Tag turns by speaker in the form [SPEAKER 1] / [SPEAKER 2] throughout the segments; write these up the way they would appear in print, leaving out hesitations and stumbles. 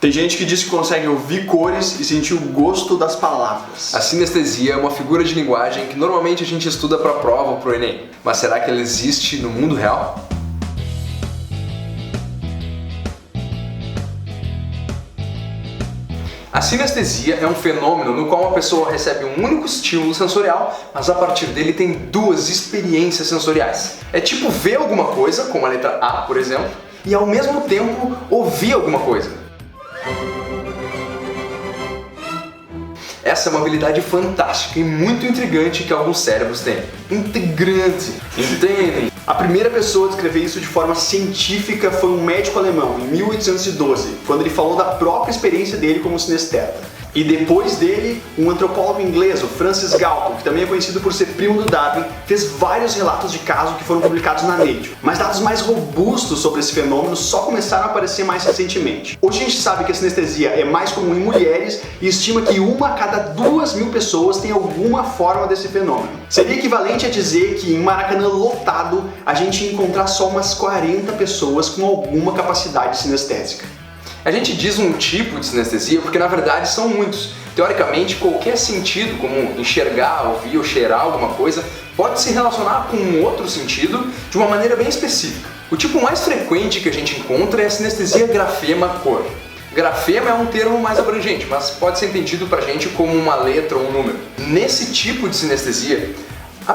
[SPEAKER 1] Tem gente que diz que consegue ouvir cores e sentir o gosto das palavras.
[SPEAKER 2] A sinestesia é uma figura de linguagem que normalmente a gente estuda para a prova ou para o Enem. Mas será que ela existe no mundo real? A sinestesia é um fenômeno no qual uma pessoa recebe um único estímulo sensorial, mas a partir dele tem duas experiências sensoriais. É tipo ver alguma coisa, como a letra A, por exemplo, e ao mesmo tempo ouvir alguma coisa. Essa é uma habilidade fantástica e muito intrigante que alguns cérebros têm. Integrante. Entendem?
[SPEAKER 1] A primeira pessoa a descrever isso de forma científica foi um médico alemão, em 1812, quando ele falou da própria experiência dele como sinesteta. E depois dele, um antropólogo inglês, o Francis Galton, que também é conhecido por ser primo do Darwin, fez vários relatos de casos que foram publicados na Nature. Mas dados mais robustos sobre esse fenômeno só começaram a aparecer mais recentemente. Hoje a gente sabe que a sinestesia é mais comum em mulheres e estima que 1 a cada 2.000 pessoas tem alguma forma desse fenômeno. Seria equivalente a dizer que em Maracanã lotado a gente ia encontrar só umas 40 pessoas com alguma capacidade sinestésica.
[SPEAKER 2] A gente diz um tipo de sinestesia porque na verdade são muitos. Teoricamente, qualquer sentido, como enxergar, ouvir ou cheirar alguma coisa, pode se relacionar com um outro sentido de uma maneira bem específica. O tipo mais frequente que a gente encontra é a sinestesia grafema-cor. Grafema é um termo mais abrangente, mas pode ser entendido pra gente como uma letra ou um número. Nesse tipo de sinestesia, a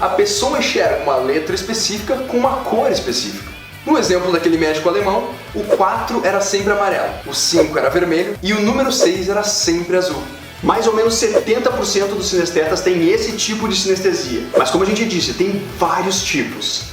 [SPEAKER 2] pessoa enxerga uma letra específica com uma cor específica. No exemplo daquele médico alemão, o 4 era sempre amarelo, o 5 era vermelho e o número 6 era sempre azul.
[SPEAKER 1] Mais ou menos 70% dos sinestetas têm esse tipo de sinestesia. Mas como a gente disse, tem vários tipos.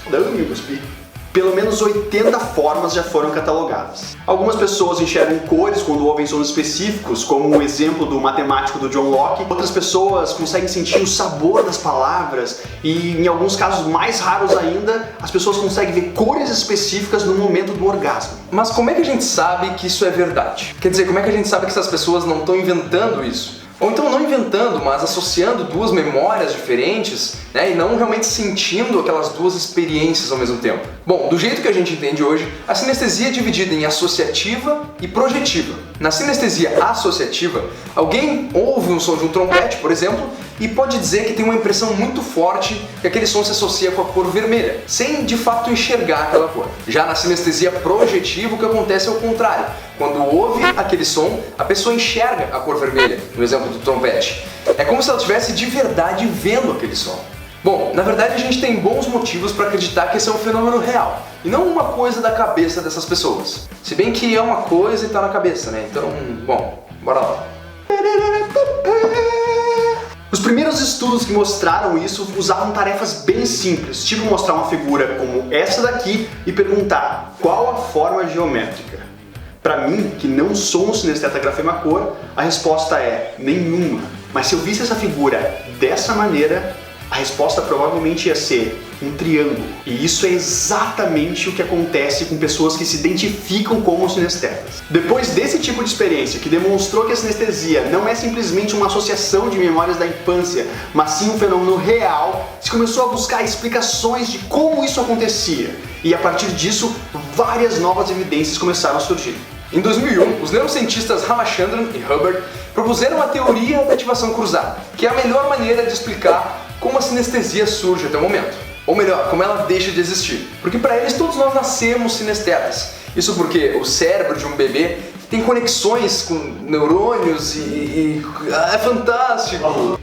[SPEAKER 1] Pelo menos 80 formas já foram catalogadas. Algumas pessoas enxergam cores quando ouvem sons específicos, como o exemplo do matemático do John Locke. Outras pessoas conseguem sentir o sabor das palavras e, em alguns casos mais raros ainda, as pessoas conseguem ver cores específicas no momento do orgasmo.
[SPEAKER 2] Mas como é que a gente sabe que isso é verdade? Quer dizer, como é que a gente sabe que essas pessoas não estão inventando isso? Ou então não inventando, mas associando duas memórias diferentes, né, e não realmente sentindo aquelas duas experiências ao mesmo tempo. Bom, do jeito que a gente entende hoje, a sinestesia é dividida em associativa e projetiva. Na sinestesia associativa, alguém ouve um som de um trompete, por exemplo, e pode dizer que tem uma impressão muito forte que aquele som se associa com a cor vermelha, sem de fato enxergar aquela cor. Já na sinestesia projetiva, o que acontece é o contrário. Quando ouve aquele som, a pessoa enxerga a cor vermelha, no exemplo do trompete. É como se ela estivesse de verdade vendo aquele som. Bom, na verdade a gente tem bons motivos para acreditar que esse é um fenômeno real, e não uma coisa da cabeça dessas pessoas. Se bem que é uma coisa e tá na cabeça, né? Então, bom, bora lá.
[SPEAKER 1] Os primeiros estudos que mostraram isso usavam tarefas bem simples, tipo mostrar uma figura como essa daqui e perguntar qual a forma geométrica. Para mim, que não sou um sinesteta grafema-cor, a resposta é nenhuma. Mas se eu visse essa figura dessa maneira, a resposta provavelmente ia ser um triângulo. E isso é exatamente o que acontece com pessoas que se identificam como sinestetas. Depois desse tipo de experiência, que demonstrou que a sinestesia não é simplesmente uma associação de memórias da infância, mas sim um fenômeno real, se começou a buscar explicações de como isso acontecia. E a partir disso, várias novas evidências começaram a surgir.
[SPEAKER 2] Em 2001, os neurocientistas Ramachandran e Hubbard propuseram a teoria da ativação cruzada, que é a melhor maneira de explicar como a sinestesia surge até o momento. Ou melhor, como ela deixa de existir. Porque para eles todos nós nascemos sinestetas. Isso porque o cérebro de um bebê tem conexões com neurônios é fantástico!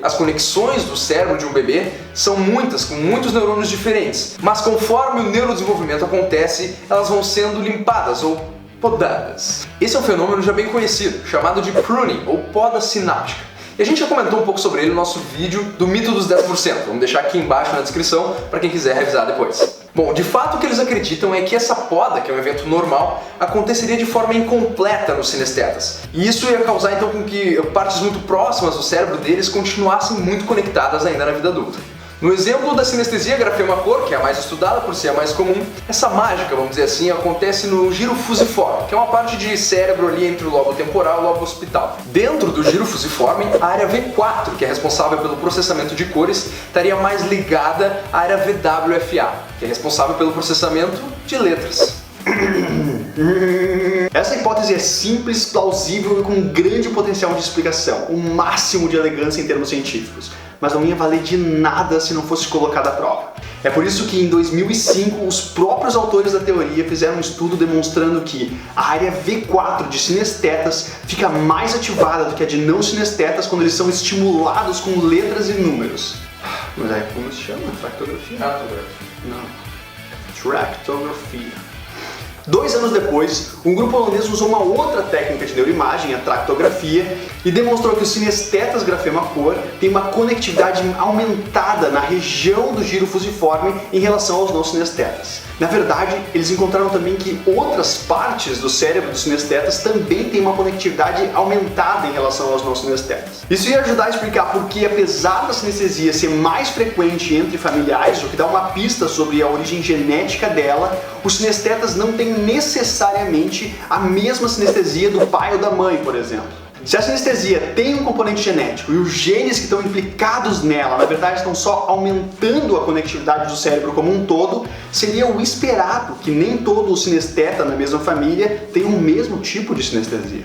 [SPEAKER 2] As conexões do cérebro de um bebê são muitas, com muitos neurônios diferentes. Mas conforme o neurodesenvolvimento acontece, elas vão sendo limpadas ou podadas. Esse é um fenômeno já bem conhecido, chamado de pruning, ou poda sináptica. E a gente já comentou um pouco sobre ele no nosso vídeo do mito dos 10%. Vamos deixar aqui embaixo na descrição para quem quiser revisar depois. Bom, de fato o que eles acreditam é que essa poda, que é um evento normal, aconteceria de forma incompleta nos sinestetas. E isso ia causar então com que partes muito próximas do cérebro deles continuassem muito conectadas ainda na vida adulta. No exemplo da sinestesia grafema-cor, que é a mais estudada por ser a mais comum, essa mágica, vamos dizer assim, acontece no giro fusiforme, que é uma parte de cérebro ali entre o lobo temporal e o lobo occipital. Dentro do giro fusiforme, a área V4, que é responsável pelo processamento de cores, estaria mais ligada à área VWFA, que é responsável pelo processamento de letras.
[SPEAKER 1] Essa hipótese é simples, plausível e com grande potencial de explicação, o máximo de elegância em termos científicos, mas não ia valer de nada se não fosse colocada à prova. É por isso que em 2005 os próprios autores da teoria fizeram um estudo demonstrando que a área V4 de sinestetas fica mais ativada do que a de não sinestetas quando eles são estimulados com letras e números. Mas aí como se chama? Tractografia? Não. Tractografia. 2 anos depois, um grupo holandês usou uma outra técnica de neuroimagem, a tractografia, e demonstrou que os sinestetas grafema-cor têm uma conectividade aumentada na região do giro fusiforme em relação aos não sinestetas. Na verdade, eles encontraram também que outras partes do cérebro dos sinestetas também têm uma conectividade aumentada em relação aos não sinestetas. Isso ia ajudar a explicar por que, apesar da sinestesia ser mais frequente entre familiares, o que dá uma pista sobre a origem genética dela, os sinestetas não têm necessariamente a mesma sinestesia do pai ou da mãe, por exemplo. Se a sinestesia tem um componente genético e os genes que estão implicados nela, na verdade, estão só aumentando a conectividade do cérebro como um todo, seria o esperado que nem todo o sinesteta na mesma família tenha o mesmo tipo de sinestesia.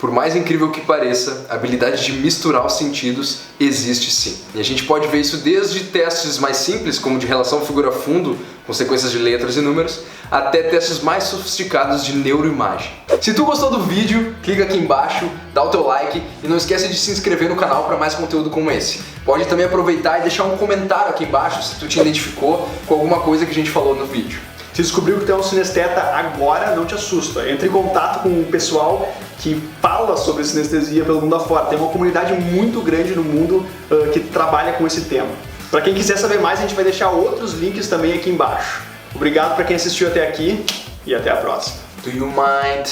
[SPEAKER 2] Por mais incrível que pareça, a habilidade de misturar os sentidos existe sim. E a gente pode ver isso desde testes mais simples, como de relação figura-fundo, com sequências de letras e números, até testes mais sofisticados de neuroimagem. Se tu gostou do vídeo, clica aqui embaixo, dá o teu like e não esquece de se inscrever no canal para mais conteúdo como esse. Pode também aproveitar e deixar um comentário aqui embaixo se tu te identificou com alguma coisa que a gente falou no vídeo.
[SPEAKER 1] Se descobriu que tu é um sinesteta agora, não te assusta. Entre em contato com o pessoal que fala sobre sinestesia pelo mundo afora. Tem uma comunidade muito grande no mundo que trabalha com esse tema. Para quem quiser saber mais, a gente vai deixar outros links também aqui embaixo. Obrigado para quem assistiu até aqui e até a próxima.
[SPEAKER 2] Do you mind?